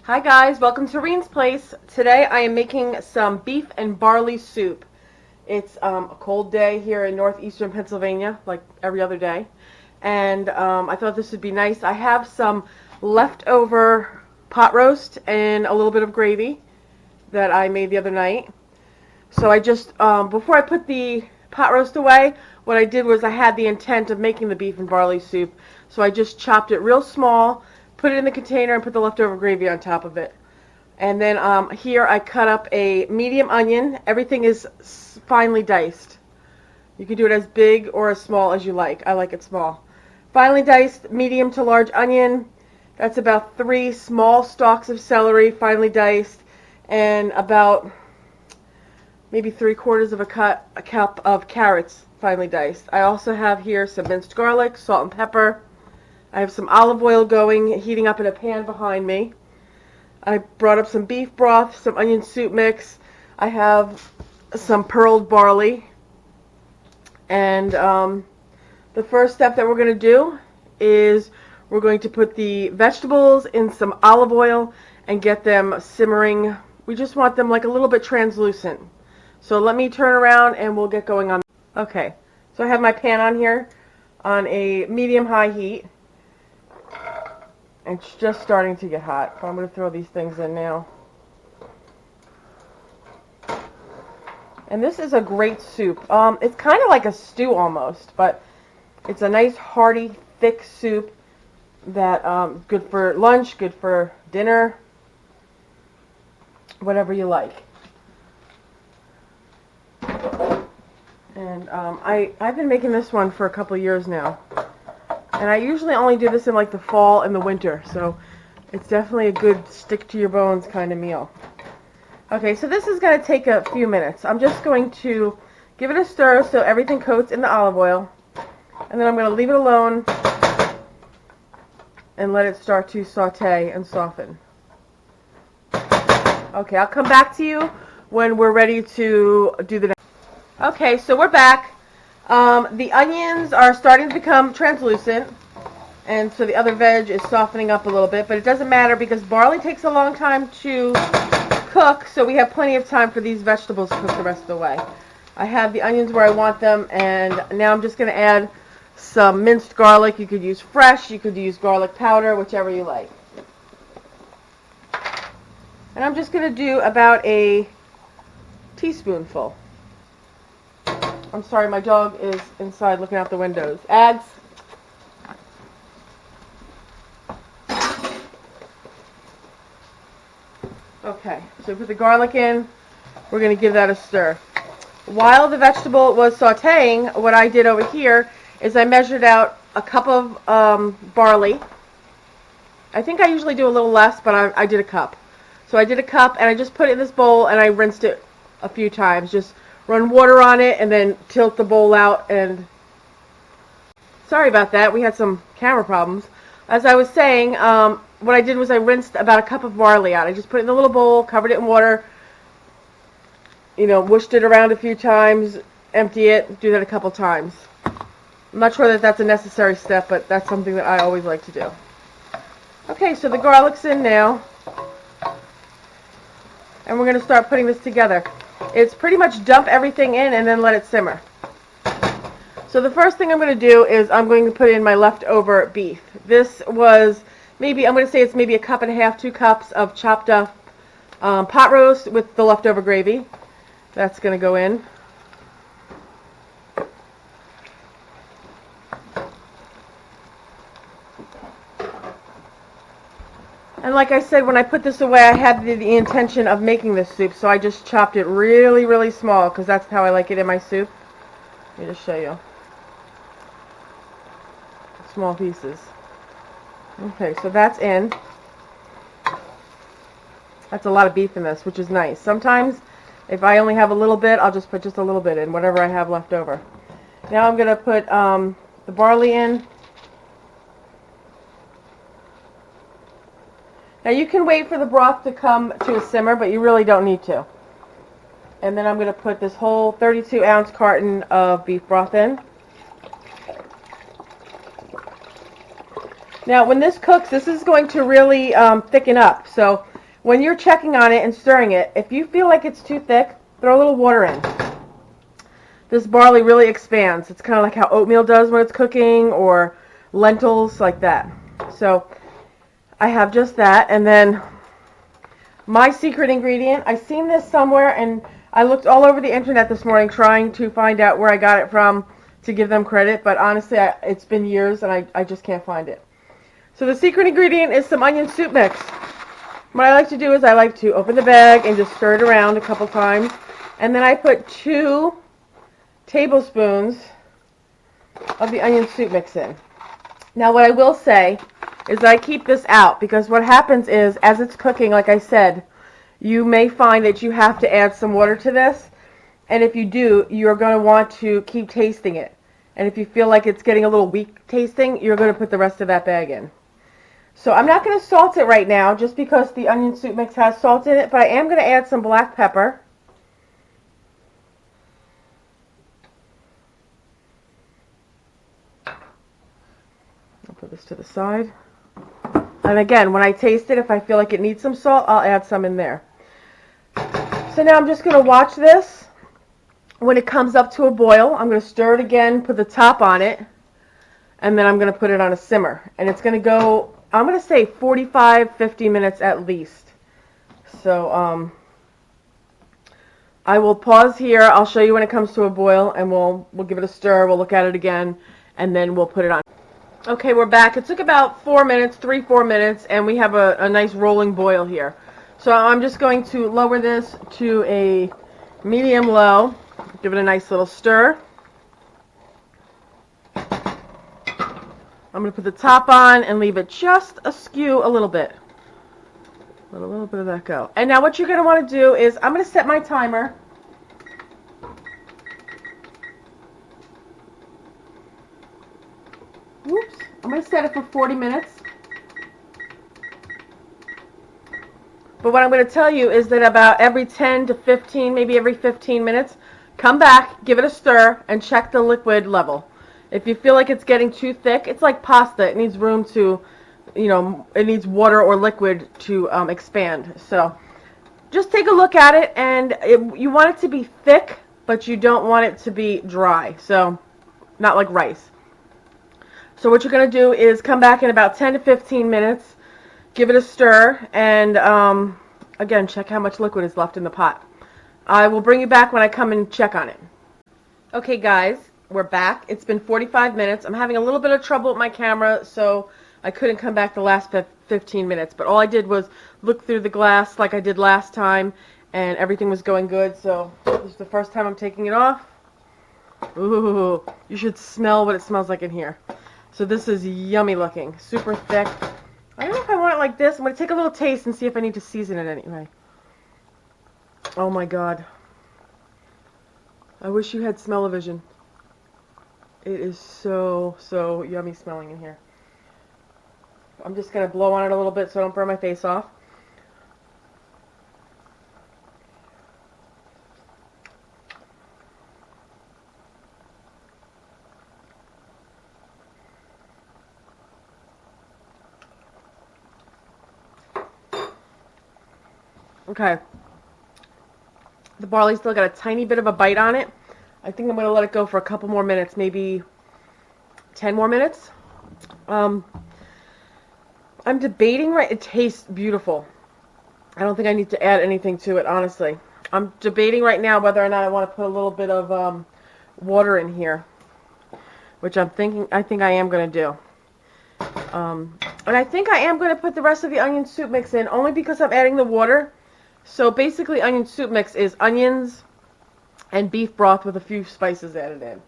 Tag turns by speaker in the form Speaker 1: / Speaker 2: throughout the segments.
Speaker 1: Hi guys, welcome to Reen's Place. Today I am making some beef and barley soup. It's a cold day here in northeastern Pennsylvania, like every other day. And I thought this would be nice. I have some leftover pot roast and a little bit of gravy that I made the other night. So I just, before I put the pot roast away, what I did was I had the intent of making the beef and barley soup. So I just chopped it real small, put it in the container, and put the leftover gravy on top of it. And then here I cut up a medium onion. Everything is finely diced. You can do it as big or as small as you like. I like it small. Finely diced medium to large onion. That's about 3 small stalks of celery, finely diced, and about maybe 3/4 of a cup of carrots, finely diced. I also have here some minced garlic, salt and pepper. I have some olive oil going, heating up in a pan behind me. I brought up some beef broth, some onion soup mix. I have some pearled barley. And the first step that we're going to do is we're going to put the vegetables in some olive oil and get them simmering. We just want them like a little bit translucent. So let me turn around and we'll get going on. Okay, so I have my pan on here on a medium-high heat. It's just starting to get hot. So I'm going to throw these things in now. And this is a great soup. It's kind of like a stew almost, but it's a nice hearty, thick soup that good for lunch, good for dinner, whatever you like. And I've been making this one for a couple of years now. And I usually only do this in like the fall and the winter, so it's definitely a good stick-to-your-bones kind of meal. Okay, so this is going to take a few minutes. I'm just going to give it a stir so everything coats in the olive oil, and then I'm going to leave it alone and let it start to saute and soften. Okay, I'll come back to you when we're ready to do the next. Okay, so we're back. The onions are starting to become translucent, and so the other veg is softening up a little bit, but it doesn't matter because barley takes a long time to cook, so we have plenty of time for these vegetables to cook the rest of the way. I have the onions where I want them, and now I'm just going to add some minced garlic. You could use fresh, you could use garlic powder, whichever you like. And I'm just going to do about a teaspoonful. I'm sorry, my dog is inside looking out the windows. Ads. Okay, so put the garlic in. We're going to give that a stir. While the vegetable was sauteing, what I did over here is I measured out a cup of barley. I think I usually do a little less, but I did a cup. So I did a cup, and I just put it in this bowl, and I rinsed it a few times. Just run water on it, and then tilt the bowl out. And sorry about that. We had some camera problems. As I was saying, what I did was I rinsed about a cup of barley out. I just put it in a little bowl, covered it in water, whooshed it around a few times, empty it, do that a couple times. I'm not sure that that's a necessary step, but that's something that I always like to do. Okay, so the garlic's in now, and we're going to start putting this together. It's pretty much dump everything in and then let it simmer. So the first thing I'm going to do is I'm going to put in my leftover beef. This was maybe, I'm going to say it's maybe a cup and a half, 2 cups of chopped up pot roast with the leftover gravy. That's going to go in. And like I said, when I put this away, I had the intention of making this soup, so I just chopped it really, really small because that's how I like it in my soup. Let me just show you. Small pieces. Okay, so that's in. That's a lot of beef in this, which is nice. Sometimes, if I only have a little bit, I'll just put just a little bit in, whatever I have left over. Now I'm going to put the barley in. Now you can wait for the broth to come to a simmer, but you really don't need to. And then I'm going to put this whole 32-ounce carton of beef broth in. Now when this cooks, this is going to really thicken up. So when you're checking on it and stirring it, if you feel like it's too thick, throw a little water in. This barley really expands. It's kind of like how oatmeal does when it's cooking, or lentils, like that. So I have just that, and then my secret ingredient, I seen this somewhere, and I looked all over the internet this morning trying to find out where I got it from to give them credit, but honestly, it's been years, and I just can't find it. So the secret ingredient is some onion soup mix. What I like to do is I like to open the bag and just stir it around a couple times, and then I put 2 tablespoons of the onion soup mix in. Now what I will say is I keep this out, because what happens is, as it's cooking, like I said, you may find that you have to add some water to this, and if you do, you're going to want to keep tasting it. And if you feel like it's getting a little weak tasting, you're going to put the rest of that bag in. So I'm not going to salt it right now, just because the onion soup mix has salt in it, but I am going to add some black pepper. I'll put this to the side. And again, when I taste it, if I feel like it needs some salt, I'll add some in there. So now I'm just going to watch this. When it comes up to a boil, I'm going to stir it again, put the top on it, and then I'm going to put it on a simmer. And it's going to go, I'm going to say 45-50 minutes at least. So I will pause here. I'll show you when it comes to a boil, and we'll give it a stir. We'll look at it again, and then we'll put it on. Okay, we're back. It took about 4 minutes, 3-4 minutes, and we have a nice rolling boil here. So I'm just going to lower this to a medium-low, give it a nice little stir. I'm going to put the top on and leave it just askew a little bit. Let a little bit of that go. And now what you're going to want to do is, I'm going to set my timer. Whoops. I'm going to set it for 40 minutes. But what I'm going to tell you is that about every 10 to 15, maybe every 15 minutes, come back, give it a stir, and check the liquid level. If you feel like it's getting too thick, it's like pasta. It needs room to, it needs water or liquid to expand. So just take a look at it, and you want it to be thick, but you don't want it to be dry. So not like rice. So what you're going to do is come back in about 10 to 15 minutes, give it a stir, and again, check how much liquid is left in the pot. I will bring you back when I come and check on it. Okay guys, we're back. It's been 45 minutes. I'm having a little bit of trouble with my camera, so I couldn't come back the last 15 minutes. But all I did was look through the glass like I did last time, and everything was going good. So this is the first time I'm taking it off. Ooh, you should smell what it smells like in here. So this is yummy looking, super thick. I don't know if I want it like this. I'm going to take a little taste and see if I need to season it anyway. Oh my god. I wish you had smell-o-vision. It is so, so yummy smelling in here. I'm just going to blow on it a little bit so I don't burn my face off. Okay. The barley's still got a tiny bit of a bite on it. I think I'm going to let it go for a couple more minutes, maybe 10 more minutes. I'm debating, right? It tastes beautiful. I don't think I need to add anything to it, honestly. I'm debating right now whether or not I want to put a little bit of water in here, which I think I am going to do. And I think I am going to put the rest of the onion soup mix in, only because I'm adding the water. So basically, onion soup mix is onions and beef broth with a few spices added in.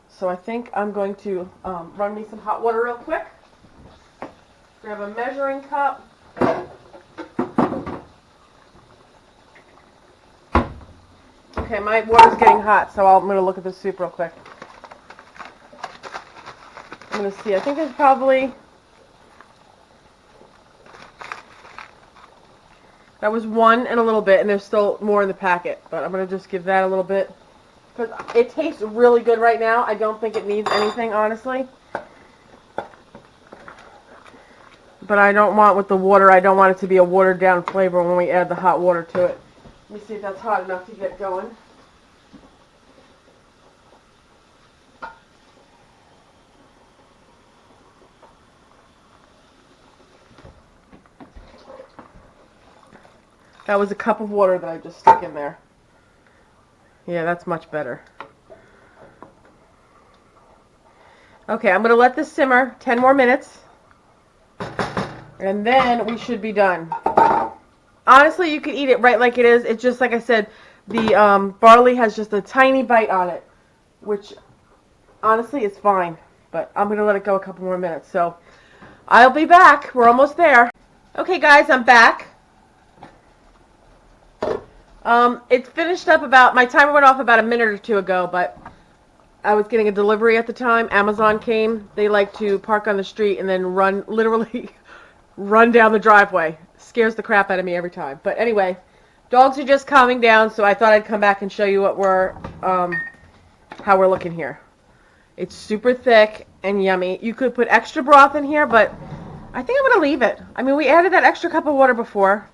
Speaker 1: So I think I'm going to run me some hot water real quick. Grab a measuring cup. Okay, my water's getting hot, so I'm going to look at the soup real quick. I'm going to see. I think there's probably... That was 1 and a little bit, and there's still more in the packet. But I'm going to just give that a little bit. Because it tastes really good right now. I don't think it needs anything, honestly. but I don't want with the water, I don't want it to be a watered down flavor when we add the hot water to it. Let me see if that's hot enough to get going. That was a cup of water that I just stuck in there. Yeah, that's much better. Okay, I'm going to let this simmer 10 more minutes. And then we should be done. Honestly, you can eat it right like it is. It's just, like I said, the barley has just a tiny bite on it. Which, honestly, is fine. But I'm going to let it go a couple more minutes. So, I'll be back. We're almost there. Okay, guys, I'm back. It finished up about, my timer went off about a minute or two ago, but I was getting a delivery at the time. Amazon came. They like to park on the street and then run, literally run down the driveway. Scares the crap out of me every time. But anyway, dogs are just calming down, so I thought I'd come back and show you what we're, how we're looking here. It's super thick and yummy. You could put extra broth in here, but I think I'm going to leave it. I mean, we added that extra cup of water before.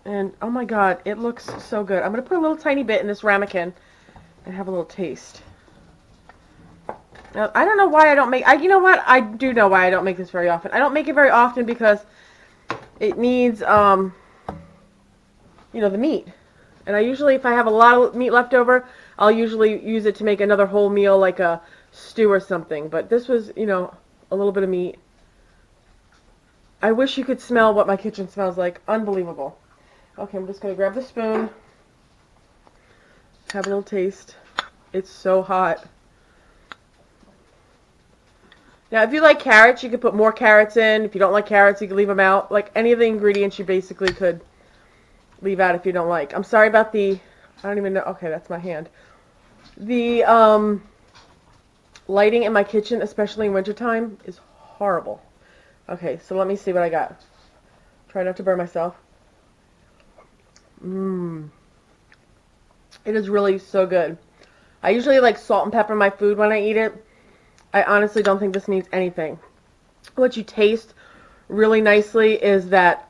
Speaker 1: And, oh my god, it looks so good. I'm going to put a little tiny bit in this ramekin and have a little taste. Now, I don't know why I don't make... you know what? I do know why I don't make this very often. I don't make it very often because it needs, you know, the meat. And I usually, if I have a lot of meat left over, I'll usually use it to make another whole meal, like a stew or something. But this was, you know, a little bit of meat. I wish you could smell what my kitchen smells like. Unbelievable. Okay, I'm just going to grab the spoon. Have a little taste. It's so hot. Now, if you like carrots, you could put more carrots in. If you don't like carrots, you can leave them out. Like, any of the ingredients you basically could leave out if you don't like. I'm sorry about the... I don't even know... Okay, that's my hand. The lighting in my kitchen, especially in wintertime, is horrible. Okay, so let me see what I got. Try not to burn myself. Mmm. It is really so good. I usually like salt and pepper my food when I eat it. I honestly don't think this needs anything. What you taste really nicely is that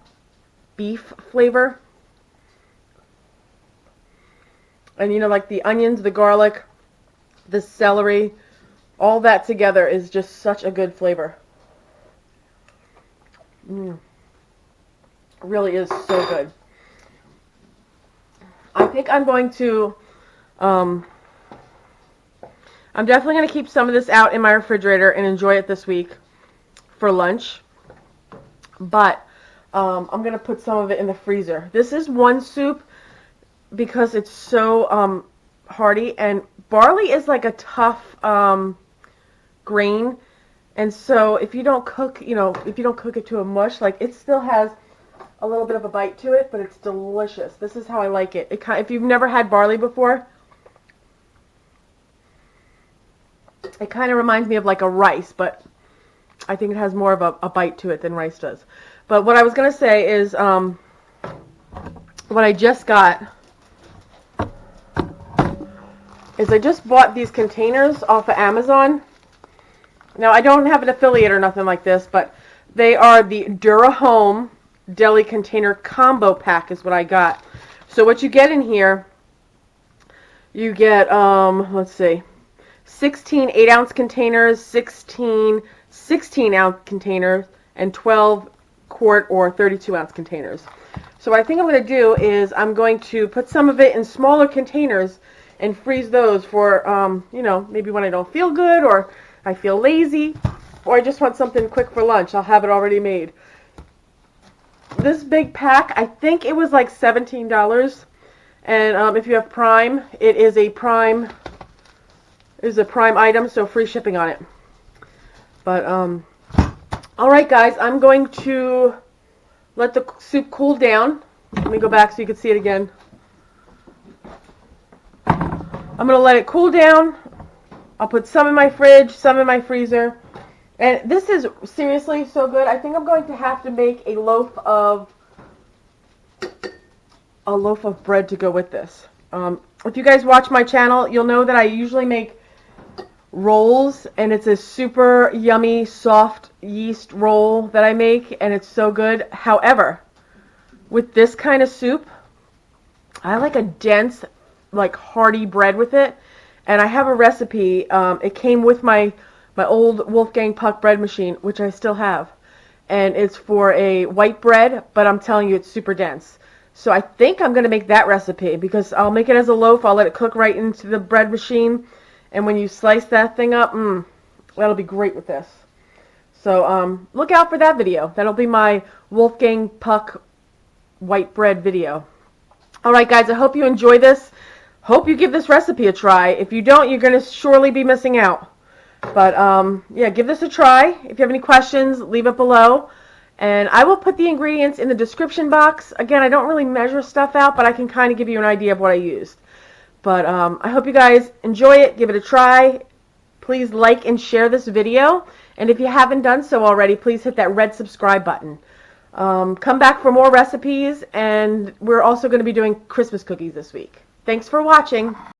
Speaker 1: beef flavor. And you know, like the onions, the garlic, the celery, all that together is just such a good flavor. Mmm. It really is so good. I think I'm going to, I'm definitely going to keep some of this out in my refrigerator and enjoy it this week for lunch. But I'm going to put some of it in the freezer. This is one soup because it's so hearty, and barley is like a tough grain. And so if you don't cook, you know, if you don't cook it to a mush, like it still has a little bit of a bite to it, but it's delicious. This is how I like it. If you've never had barley before, it kind of reminds me of like a rice, but I think it has more of a bite to it than rice does. But what I was going to say is what I just got is I just bought these containers off of Amazon. Now, I don't have an affiliate or nothing like this, but they are the Dura Home Deli Container Combo Pack is what I got. So what you get in here, you get, let's see, 16 8-ounce containers, 16 16-ounce containers, and 12 quart or 32-ounce containers. So what I think I'm going to do is I'm going to put some of it in smaller containers and freeze those for, you know, maybe when I don't feel good or I feel lazy or I just want something quick for lunch. I'll have it already made. This big pack, I think it was like $17, and if you have Prime, it is a Prime item, so free shipping on it. But all right, guys, I'm going to let the soup cool down. Let me go back so you can see it again. I'm going to let it cool down. I'll put some in my fridge, some in my freezer. And this is seriously so good. I think I'm going to have to make a loaf of bread to go with this. If you guys watch my channel, you'll know that I usually make rolls, and it's a super yummy, soft yeast roll that I make, and it's so good. However, with this kind of soup, I like a dense, like hearty bread with it, and I have a recipe. It came with my old Wolfgang Puck bread machine, which I still have, and it's for a white bread, but I'm telling you, it's super dense. So I think I'm going to make that recipe, because I'll make it as a loaf. I'll let it cook right into the bread machine, and when you slice that thing up, that'll be great with this. So look out for that video. That'll be my Wolfgang Puck white bread video. Alright guys, I hope you enjoy this. Hope you give this recipe a try. If you don't, you're going to surely be missing out. But yeah, give this a try. If you have any questions, leave it below. And I will put the ingredients in the description box. Again, I don't really measure stuff out, but I can kind of give you an idea of what I used. But I hope you guys enjoy it. Give it a try. Please like and share this video. And if you haven't done so already, please hit that red subscribe button. Come back for more recipes, and we're also going to be doing Christmas cookies this week. Thanks for watching.